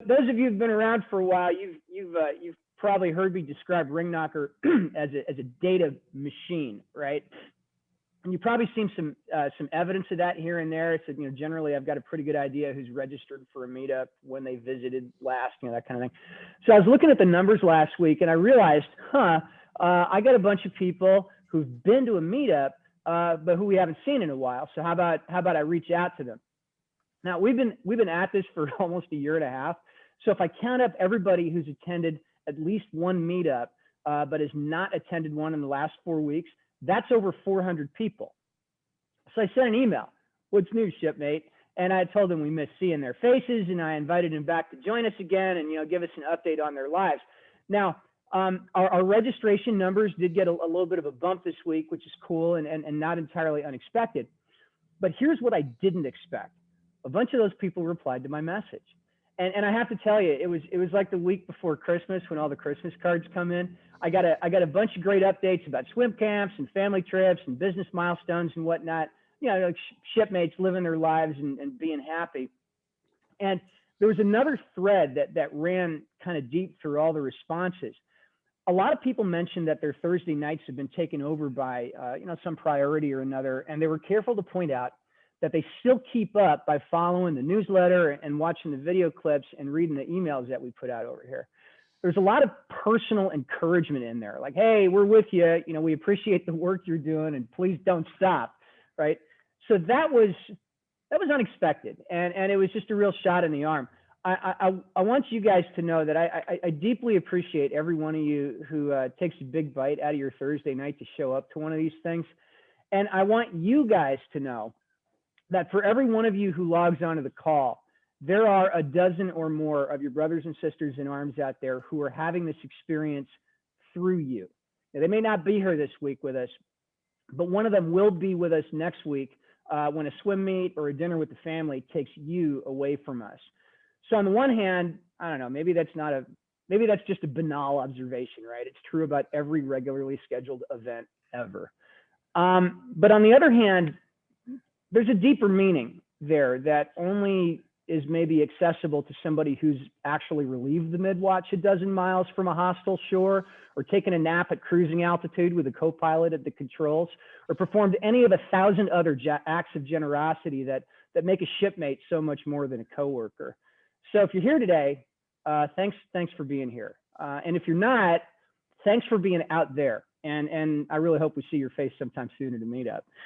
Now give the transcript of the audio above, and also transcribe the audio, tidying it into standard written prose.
those of you who've been around for a while, you've probably heard me describe Ring Knocker as a data machine, right? And you've probably seen some evidence of that here and there. So, generally I've got a pretty good idea who's registered for a meetup, when they visited last, that kind of thing. So I was looking at the numbers last week and I realized, I got a bunch of people who've been to a meetup, but who we haven't seen in a while. So how about I reach out to them? Now we've been at this for almost a year and a half. So if I count up everybody who's attended at least one meetup, but has not attended one in the last 4 weeks, that's over 400 people. So I sent an email. What's new, shipmate? And I told them we missed seeing their faces, and I invited them back to join us again and give us an update on their lives. Now, our registration numbers did get a little bit of a bump this week, which is cool and not entirely unexpected. But here's what I didn't expect. A bunch of those people replied to my message. And I have to tell you, it was like the week before Christmas when all the Christmas cards come in. I got a bunch of great updates about swim camps and family trips and business milestones and whatnot. Like shipmates living their lives and being happy. And there was another thread that ran kind of deep through all the responses. A lot of people mentioned that their Thursday nights have been taken over by some priority or another, and they were careful to point out that they still keep up by following the newsletter and watching the video clips and reading the emails that we put out over here. There's a lot of personal encouragement in there, like, hey, we're with you. We appreciate the work you're doing, and please don't stop, right? So that was unexpected, and it was just a real shot in the arm. I want you guys to know that I deeply appreciate every one of you who takes a big bite out of your Thursday night to show up to one of these things. And I want you guys to know that for every one of you who logs onto the call, there are a dozen or more of your brothers and sisters in arms out there who are having this experience through you. Now, they may not be here this week with us, but one of them will be with us next week when a swim meet or a dinner with the family takes you away from us. So on the one hand, I don't know, maybe that's just a banal observation, right? It's true about every regularly scheduled event ever. But on the other hand, there's a deeper meaning there that only is maybe accessible to somebody who's actually relieved the mid-watch a dozen miles from a hostile shore, or taken a nap at cruising altitude with a co-pilot at the controls, or performed any of 1,000 other acts of generosity that make a shipmate so much more than a coworker. So if you're here today, thanks for being here. And if you're not, thanks for being out there. And I really hope we see your face sometime soon at a meetup.